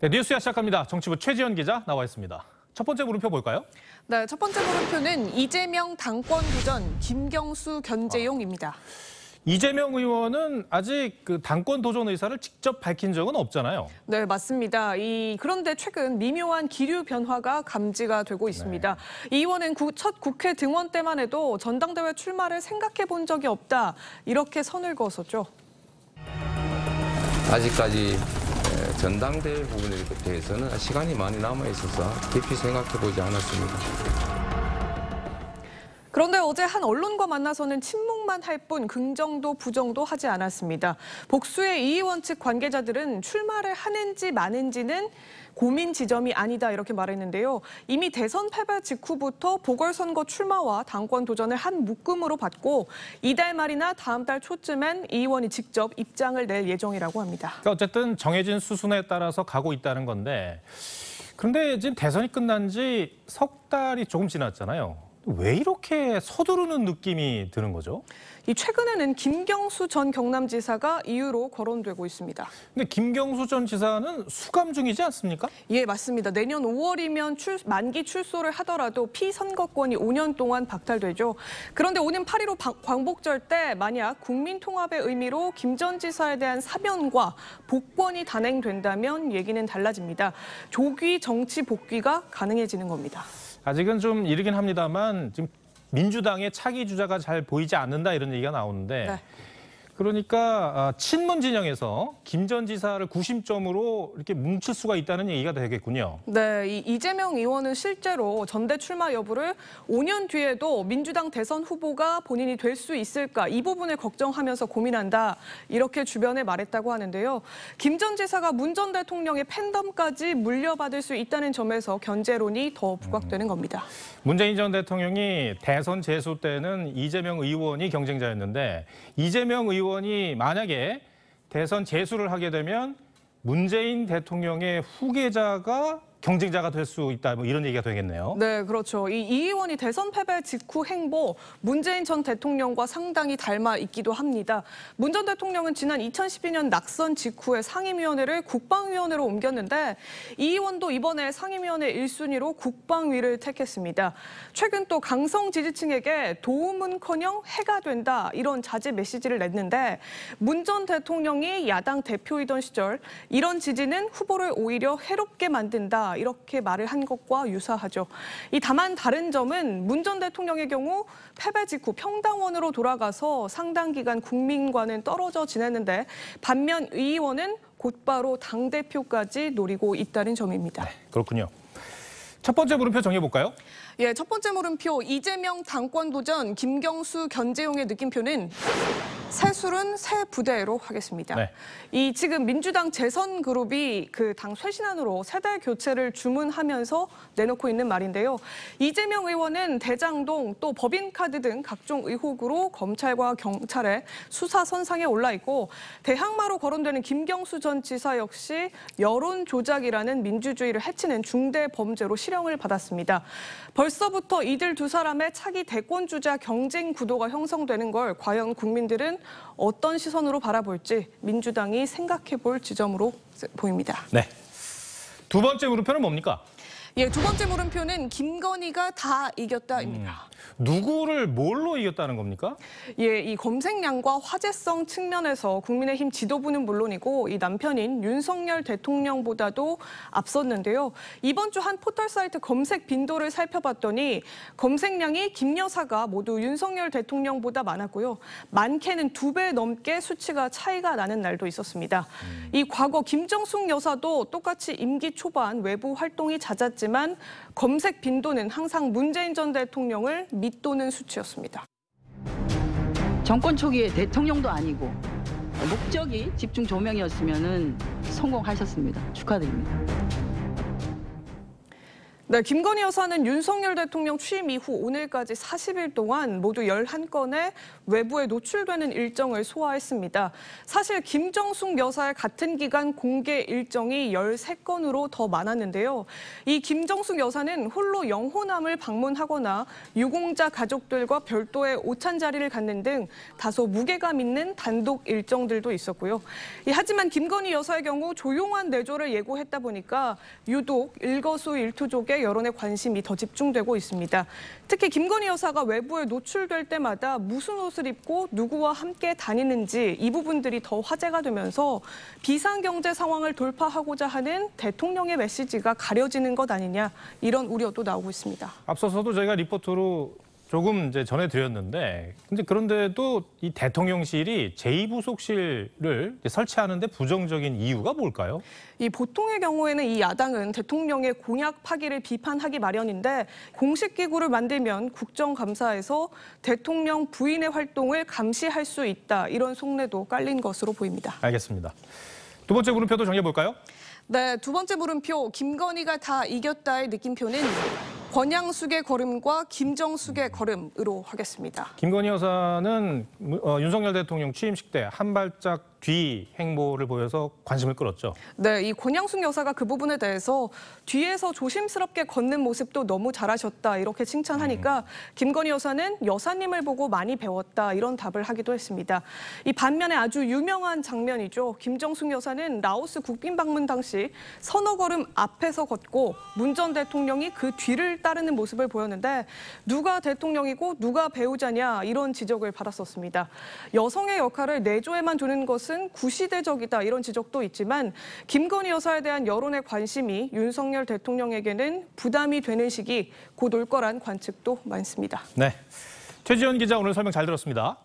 네, 뉴스야 시작합니다. 정치부 최지연 기자 나와 있습니다. 첫 번째 물음표 볼까요? 네, 첫 번째 물음표는 이재명 당권 도전 김경수 견제용입니다. 이재명 의원은 아직 그 당권 도전 의사를 직접 밝힌 적은 없잖아요. 네, 맞습니다. 그런데 최근 미묘한 기류 변화가 감지가 되고 있습니다. 이 의원은 첫 국회 등원 때만 해도 전당대회 출마를 생각해 본 적이 없다. 이렇게 선을 그었었죠. 아직까지 전당대회 부분에 대해서는 시간이 많이 남아있어서 깊이 생각해보지 않았습니다. 그런데 어제 한 언론과 만나서는 침묵만 할 뿐 긍정도 부정도 하지 않았습니다. 복수의 이 의원 측 관계자들은 출마를 하는지 마는지는 고민 지점이 아니다 이렇게 말했는데요. 이미 대선 패배 직후부터 보궐선거 출마와 당권 도전을 한 묶음으로 봤고 이달 말이나 다음 달 초쯤엔 이 의원이 직접 입장을 낼 예정이라고 합니다. 그러니까 어쨌든 정해진 수순에 따라서 가고 있다는 건데 그런데 지금 대선이 끝난 지 석 달이 조금 지났잖아요. 왜 이렇게 서두르는 느낌이 드는 거죠? 최근에는 김경수 전 경남지사가 이유로 거론되고 있습니다. 근데 김경수 전 지사는 수감 중이지 않습니까? 예, 맞습니다. 내년 5월이면 만기 출소를 하더라도 피선거권이 5년 동안 박탈되죠. 그런데 오는 8.15 광복절 때 만약 국민통합의 의미로 김 전 지사에 대한 사면과 복권이 단행된다면 얘기는 달라집니다. 조기 정치 복귀가 가능해지는 겁니다. 아직은 좀 이르긴 합니다만 지금 민주당의 차기 주자가 잘 보이지 않는다 이런 얘기가 나오는데 네. 그러니까 친문 진영에서 김 전 지사를 구심점으로 이렇게 뭉칠 수가 있다는 얘기가 되겠군요. 네, 이재명 의원은 실제로 전대 출마 여부를 5년 뒤에도 민주당 대선 후보가 본인이 될 수 있을까 이 부분을 걱정하면서 고민한다 이렇게 주변에 말했다고 하는데요. 김 전 지사가 문 전 대통령의 팬덤까지 물려받을 수 있다는 점에서 견제론이 더 부각되는 겁니다. 문재인 전 대통령이 대선 재수 때는 이재명 의원이 경쟁자였는데 이재명 의원이 만약에 대선 재수를 하게 되면 문재인 대통령의 후계자가 경쟁자가 될 수 있다, 뭐 이런 얘기가 되겠네요. 네, 그렇죠. 이 의원이 대선 패배 직후 행보 문재인 전 대통령과 상당히 닮아 있기도 합니다. 문 전 대통령은 지난 2012년 낙선 직후에 상임위원회를 국방위원회로 옮겼는데 이 의원도 이번에 상임위원회 1순위로 국방위를 택했습니다. 최근 또 강성 지지층에게 도움은커녕 해가 된다 이런 자제 메시지를 냈는데 문 전 대통령이 야당 대표이던 시절 이런 지지는 후보를 오히려 해롭게 만든다. 이렇게 말을 한 것과 유사하죠. 다만 다른 점은 문 전 대통령의 경우 패배 직후 평당원으로 돌아가서 상당 기간 국민과는 떨어져 지냈는데 반면 이 의원은 곧바로 당대표까지 노리고 있다는 점입니다. 네, 그렇군요. 첫 번째 물음표 정해볼까요? 예, 첫 번째 물음표 이재명 당권 도전 김경수 견제용의 느낌표는 새술은 새 부대로 하겠습니다. 네. 지금 민주당 재선 그룹이 그 당 쇄신안으로 세대 교체를 주문하면서 내놓고 있는 말인데요. 이재명 의원은 대장동 또 법인카드 등 각종 의혹으로 검찰과 경찰의 수사 선상에 올라 있고 대항마로 거론되는 김경수 전 지사 역시 여론 조작이라는 민주주의를 해치는 중대 범죄로 실형을 받았습니다. 벌써부터 이들 두 사람의 차기 대권 주자 경쟁 구도가 형성되는 걸 과연 국민들은 어떤 시선으로 바라볼지 민주당이 생각해 볼 지점으로 보입니다. 네. 두 번째 물음표는 뭡니까? 예, 두 번째 물음표는 김건희가 다 이겼다입니다. 누구를 뭘로 이겼다는 겁니까? 예, 이 검색량과 화제성 측면에서 국민의힘 지도부는 물론이고 이 남편인 윤석열 대통령보다도 앞섰는데요. 이번 주 한 포털 사이트 검색 빈도를 살펴봤더니 검색량이 김 여사가 모두 윤석열 대통령보다 많았고요. 많게는 2배 넘게 수치가 차이가 나는 날도 있었습니다. 과거 김정숙 여사도 똑같이 임기 초반 외부 활동이 잦았지만 검색 빈도는 항상 문재인 전 대통령을 밑도는 수치였습니다. 정권 초기에 대통령도 아니고 목적이 집중 조명이었으면 성공하셨습니다. 축하드립니다. 네, 김건희 여사는 윤석열 대통령 취임 이후 오늘까지 40일 동안 모두 11건의 외부에 노출되는 일정을 소화했습니다. 사실 김정숙 여사의 같은 기간 공개 일정이 13건으로 더 많았는데요. 이 김정숙 여사는 홀로 영호남을 방문하거나 유공자 가족들과 별도의 오찬 자리를 갖는 등 다소 무게감 있는 단독 일정들도 있었고요. 하지만 김건희 여사의 경우 조용한 내조를 예고했다 보니까 유독 일거수일투족의 여론의 관심이 더 집중되고 있습니다. 특히 김건희 여사가 외부에 노출될 때마다 무슨 옷을 입고 누구와 함께 다니는지 이 부분들이 더 화제가 되면서 비상경제 상황을 돌파하고자 하는 대통령의 메시지가 가려지는 것 아니냐 이런 우려도 나오고 있습니다. 앞서서도 저희가 리포트로 조금 이제 전해드렸는데, 근데 그런데도 이 대통령실이 제2부속실을 설치하는데 부정적인 이유가 뭘까요? 이 보통의 경우에는 이 야당은 대통령의 공약 파기를 비판하기 마련인데 공식 기구를 만들면 국정감사에서 대통령 부인의 활동을 감시할 수 있다 이런 속내도 깔린 것으로 보입니다. 알겠습니다. 두 번째 물음표도 정해볼까요? 네, 두 번째 물음표 김건희가 다 이겼다의 느낌표는 권양숙의 걸음과 김정숙의 걸음으로 하겠습니다. 김건희 여사는 윤석열 대통령 취임식 때 한 발짝 뒤 행보를 보여서 관심을 끌었죠. 네, 이 권양숙 여사가 그 부분에 대해서 뒤에서 조심스럽게 걷는 모습도 너무 잘하셨다 이렇게 칭찬하니까 김건희 여사는 여사님을 보고 많이 배웠다 이런 답을 하기도 했습니다. 이 반면에 아주 유명한 장면이죠. 김정숙 여사는 라오스 국빈 방문 당시 서너 걸음 앞에서 걷고 문 전 대통령이 그 뒤를 따르는 모습을 보였는데 누가 대통령이고 누가 배우자냐 이런 지적을 받았었습니다. 여성의 역할을 내조에만 두는 것은 구시대적이다 이런 지적도 있지만 김건희 여사에 대한 여론의 관심이 윤석열 대통령에게는 부담이 되는 시기 곧 올 거란 관측도 많습니다. 네, 최지연 기자 오늘 설명 잘 들었습니다.